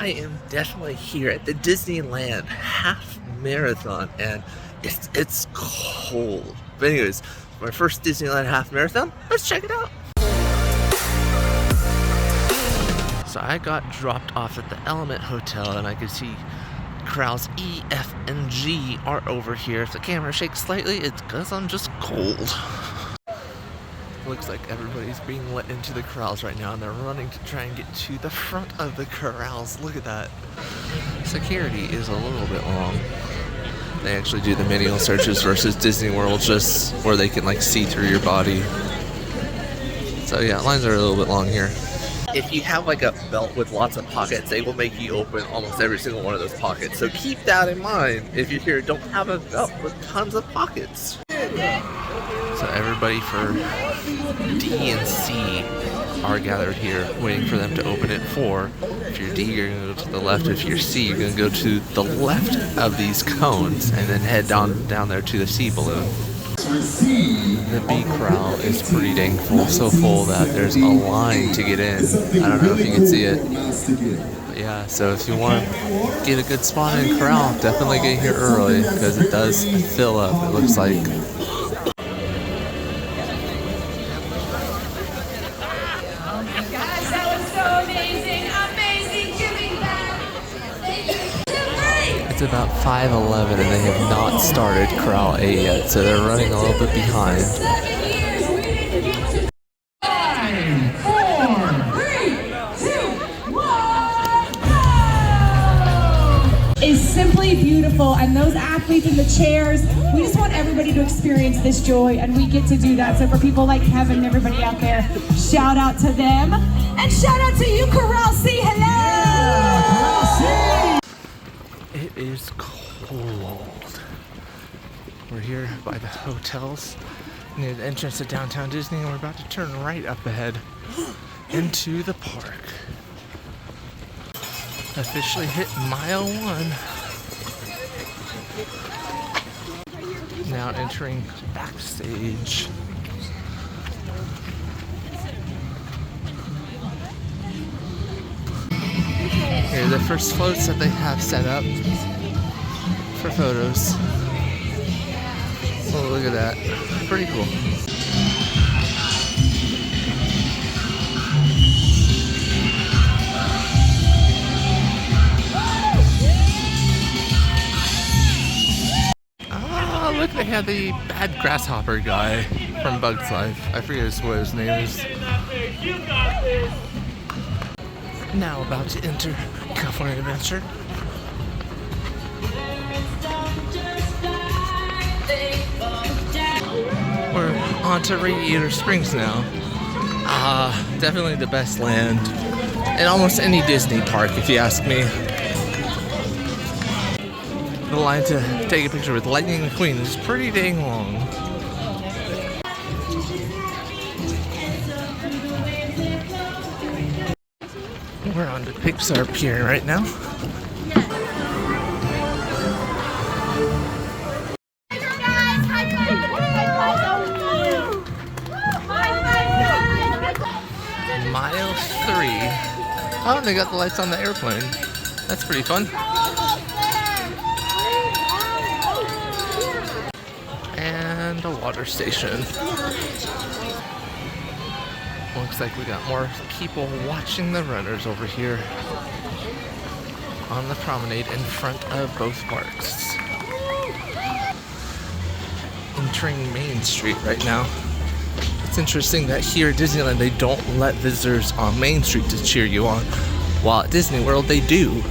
I am definitely here at the Disneyland half marathon, and it's cold. But anyways, my first Disneyland half marathon, let's check it out. So I got dropped off at the Element Hotel, and I could see corrals E, F, and G are over here. If the camera shakes slightly, it's because I'm just cold. Looks like everybody's being let into the corrals right now, and they're running to try and get to the front of the corrals. Look at that. Security is a little bit long. They actually do the manual searches versus Disney World, just where they can like see through your body. So yeah, lines are a little bit long here. If you have like a belt with lots of pockets, they will make you open almost every single one of those pockets. So keep that in mind if you here don't have a belt with tons of pockets. So everybody for D and C are gathered here, waiting for them to open it for. If you're D, you're going to go to the left. If you're C, you're going to go to the left of these cones and then head down there to the C balloon. The B corral is pretty dang full, so full that there's a line to get in. I don't know if you can see it. But yeah, so if you want to get a good spot in corral, definitely get here early because it does fill up, it looks like. It's about 5:11 and they have not started Corral A yet, so they're running a little bit behind. 5, 4, 3, 2, 1. Is simply beautiful, and those athletes in the chairs, we just want everybody to experience this joy, and we get to do that. So for people like Kevin and everybody out there, shout out to them, and shout out to you, Corral C. Hello! It is cold. We're here by the hotels near the entrance to downtown Disney, and we're about to turn right up ahead into the park. Officially hit mile 1. Now entering backstage. Here are the first floats that they have set up for photos. Oh, look at that. Pretty cool. Oh, look, they have the bad grasshopper guy from Bug's Life. I forget what his name is. Now about to enter California Adventure. We're on to Radiator Springs now. Definitely the best land in almost any Disney park, if you ask me. The line to take a picture with Lightning McQueen is pretty dang long. We're on the Pixar Pier right now. Mile 3. Oh, they got the lights on the airplane. That's pretty fun. And a water station. Looks like we got more people watching the runners over here on the promenade in front of both parks. Entering Main Street right now. It's interesting that here at Disneyland they don't let visitors on Main Street to cheer you on, while at Disney World they do.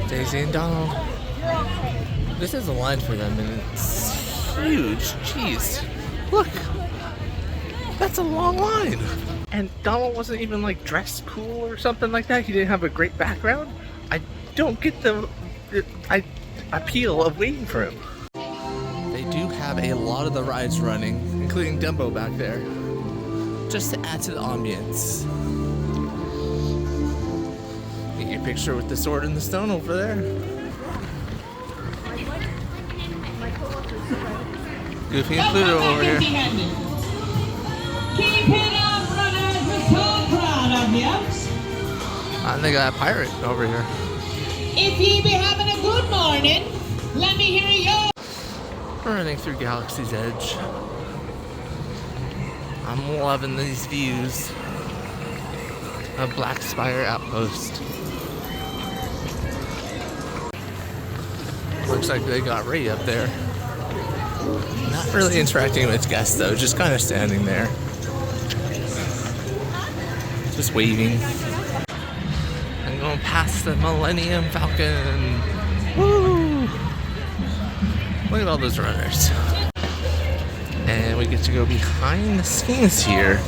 Daisy and Donald. This is a line for them, and it's huge. Jeez. Look. That's a long line. And Donald wasn't even like dressed cool or something like that. He didn't have a great background. I don't get the appeal of waiting for him. They do have a lot of the rides running, including Dumbo back there, just to add to the ambience. Get your picture with the sword in the stone over there. Goofy and Pluto over here. Keep it up, runners. We're so proud of you. And they got a pirate over here. If ye be having a good morning, let me hear you. We're running through Galaxy's Edge. I'm loving these views of Black Spire Outpost. Looks like they got Ray up there. Not really interacting with guests though, just kind of standing there. Just waving. I'm going past the Millennium Falcon. Woo! Look at all those runners. And we get to go behind the scenes here.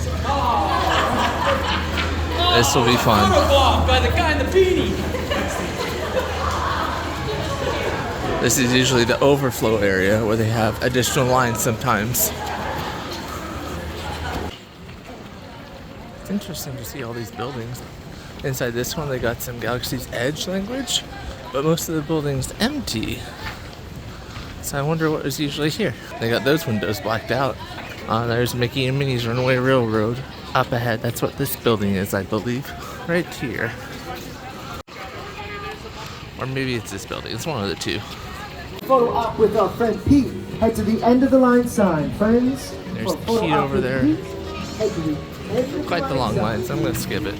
This will be fun. By the guy in the beanie. This is usually the overflow area where they have additional lines sometimes. It's interesting to see all these buildings. Inside this one they got some Galaxy's Edge language, but most of the building's empty. So I wonder what was usually here. They got those windows blacked out. There's Mickey and Minnie's Runaway Railroad up ahead. That's what this building is, I believe. Right here. Or maybe it's this building. It's one of the two. Photo op with our friend Pete. Head to the end of the line sign, friends. There's For a photo Pete op over with there. Pete, head to the end of Quite the long line, so I'm going to skip it.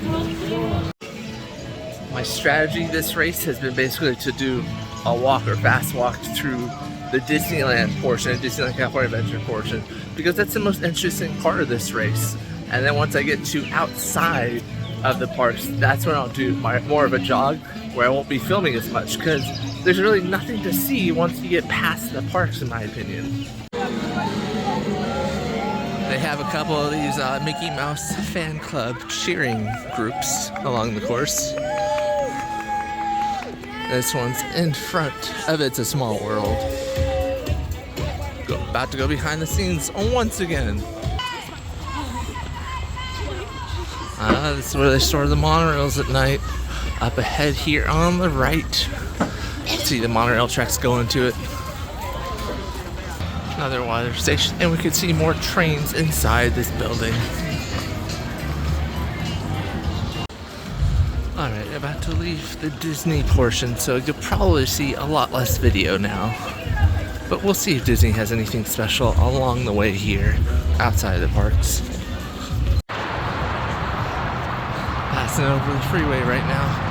My strategy this race has been basically to do a walk or fast walk through the Disneyland portion, Disneyland California Adventure portion, because that's the most interesting part of this race. And then once I get to outside of the parks, that's when I'll do more of a jog where I won't be filming as much, because there's really nothing to see once you get past the parks, in my opinion. They have a couple of these Mickey Mouse fan club cheering groups along the course. This one's in front of It's a Small World. About to go behind the scenes once again. This is where they store the monorails at night. Up ahead here on the right. See the monorail tracks going to it. Another water station, and we can see more trains inside this building. Alright, about to leave the Disney portion, so you'll probably see a lot less video now. But we'll see if Disney has anything special along the way here, outside of the parks. Passing over the freeway right now.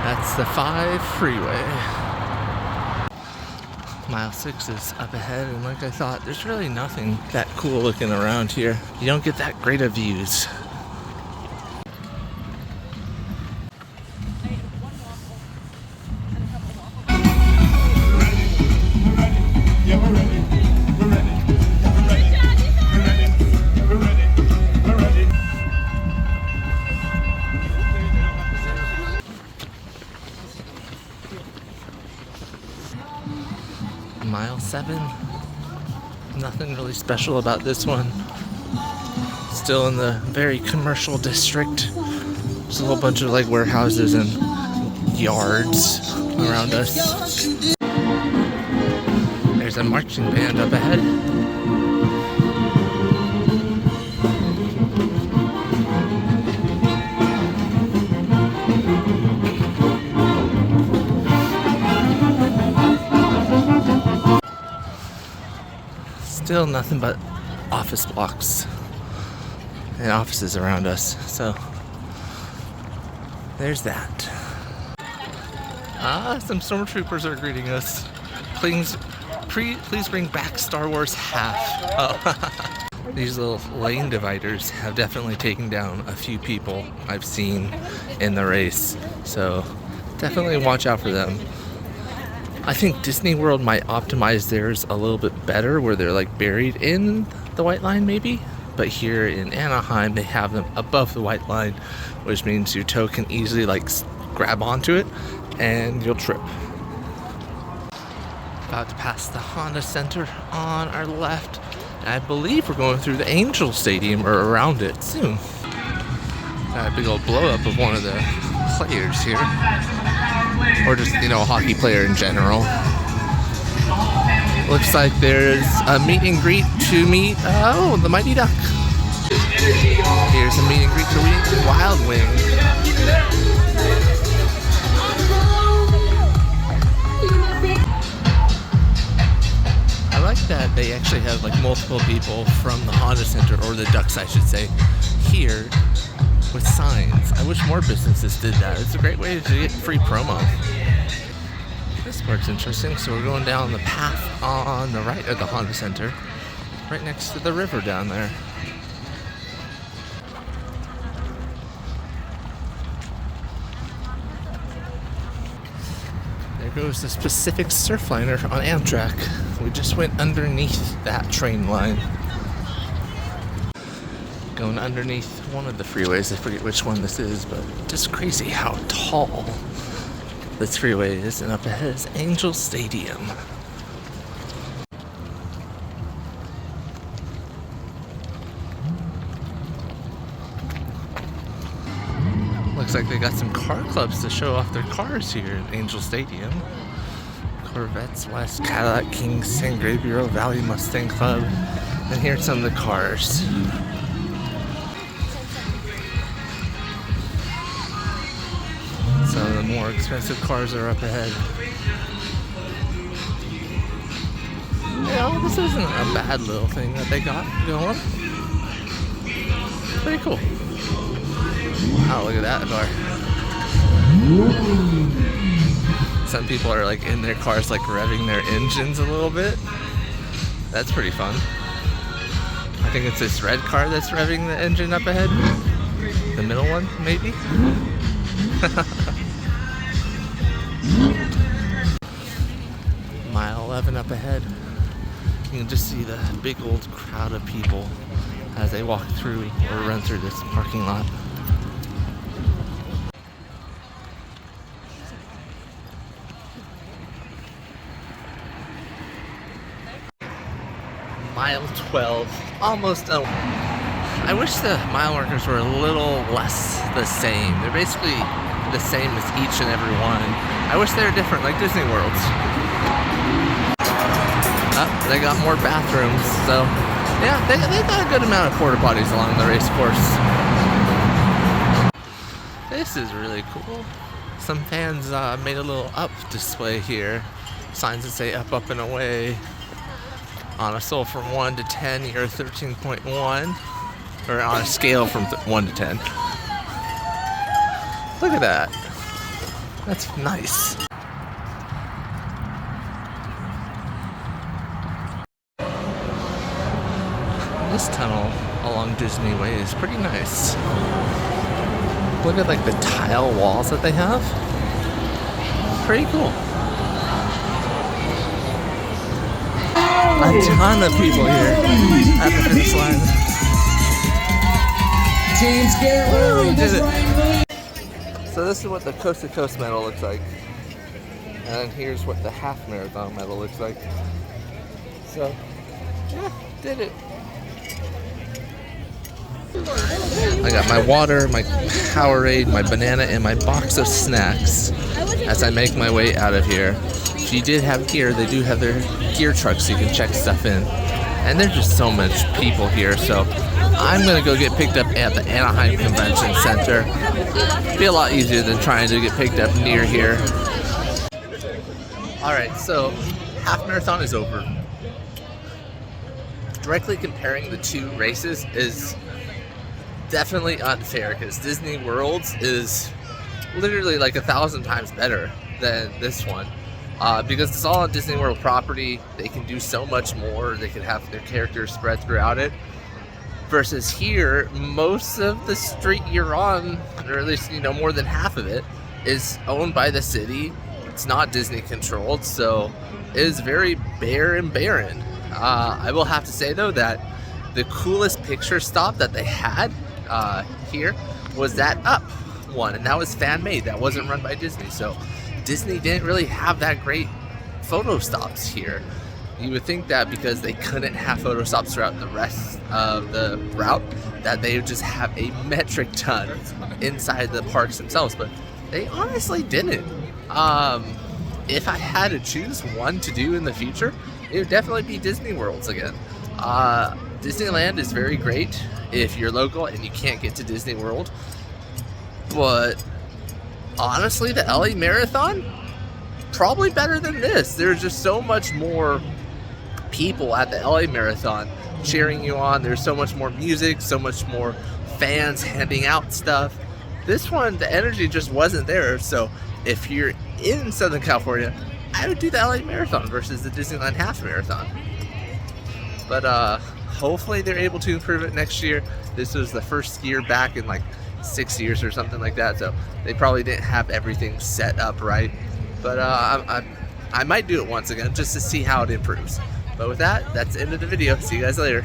That's the 5 freeway. Mile 6 is up ahead, and like I thought, there's really nothing that cool looking around here. You don't get that great of views. Mile 7. Nothing really special about this one. Still in the very commercial district. There's a whole bunch of like warehouses and yards around us. There's a marching band up ahead. Still nothing but office blocks and offices around us, so there's that. Some stormtroopers are greeting us. Please bring back Star Wars half. Oh. These little lane dividers have definitely taken down a few people I've seen in the race, so definitely watch out for them. I think Disney World might optimize theirs a little bit better, where they're like buried in the white line maybe, but here in Anaheim they have them above the white line, which means your toe can easily like grab onto it and you'll trip. About to pass the Honda Center on our left, and I believe we're going through the Angel Stadium or around it soon. Got a big old blow up of one of the players here. Or just, you know, a hockey player in general. Looks like there's a meet and greet to meet, the Mighty Duck. Here's a meet and greet to meet Wild Wing. I like that they actually have like multiple people from the Honda Center, or the Ducks I should say, here with signs. I wish more businesses did that. It's a great way to get free promo. This part's interesting. So we're going down the path on the right of the Honda Center, right next to the river down there. There goes the Pacific Surfliner on Amtrak. We just went underneath that train line. Going underneath one of the freeways. I forget which one this is, but just crazy how tall this freeway is. And up ahead is Angel Stadium. Looks like they got some car clubs to show off their cars here at Angel Stadium. Corvettes West, Cadillac King, San Gabriel Valley Mustang Club. And here's some of the cars. Some of the more expensive cars are up ahead. Yeah, this isn't a bad little thing that they got going. Pretty cool. Wow, look at that car. Some people are like in their cars like revving their engines a little bit. That's pretty fun. I think it's this red car that's revving the engine up ahead. The middle one, maybe? Mile 11 up ahead. You can just see the big old crowd of people as they walk through or run through this parking lot. Mile 12, almost done. I wish the mile markers were a little less the same. They're basically the same as each and every one. I wish they were different, like Disney Worlds. Oh, they got more bathrooms, so yeah, they got a good amount of porta potties along the race course. This is really cool. Some fans made a little up display here. Signs that say up, up, and away. On a scale from 1 to 10, you're 13.1. Or on a scale from 1 to 10. Look at that. That's nice. This tunnel along Disney Way is pretty nice. Look at like the tile walls that they have. Pretty cool. A ton of people here at the finish line. James Garrett, did it. So this is what the Coast to Coast medal looks like. And here's what the half marathon medal looks like. So, yeah, did it. I got my water, my Powerade, my banana, and my box of snacks as I make my way out of here. If you did have gear, they do have their gear trucks so you can check stuff in. And there's just so much people here, so I'm gonna go get picked up at the Anaheim Convention Center. Be a lot easier than trying to get picked up near here. Alright, so half marathon is over. Directly comparing the two races is definitely unfair because Disney World's is literally like 1,000 times better than this one. Because it's all on Disney World property, they can do so much more. They can have their characters spread throughout it. Versus here, most of the street you're on, or at least, you know, more than half of it, is owned by the city. It's not Disney controlled, so it is very bare and barren. I will have to say though that the coolest picture stop that they had here was that Up one, and that was fan made. That wasn't run by Disney, so Disney didn't really have that great photo stops here. You would think that because they couldn't have photo stops throughout the rest of the route, that they would just have a metric ton inside the parks themselves, but They honestly didn't. If I had to choose one to do in the future, it would definitely be Disney Worlds again. Disneyland is very great if you're local and you can't get to Disney World. But honestly, the LA Marathon, probably better than this. There's just so much more people at the LA Marathon cheering you on. There's so much more music, so much more fans handing out stuff. This one, the energy just wasn't there. So if you're in Southern California, I would do the LA Marathon versus the Disneyland Half Marathon. But hopefully they're able to improve it next year. This was the first year back in like 6 years or something like that, so they probably didn't have everything set up right. But I might do it once again just to see how it improves. But with that, that's the end of the video. See you guys later.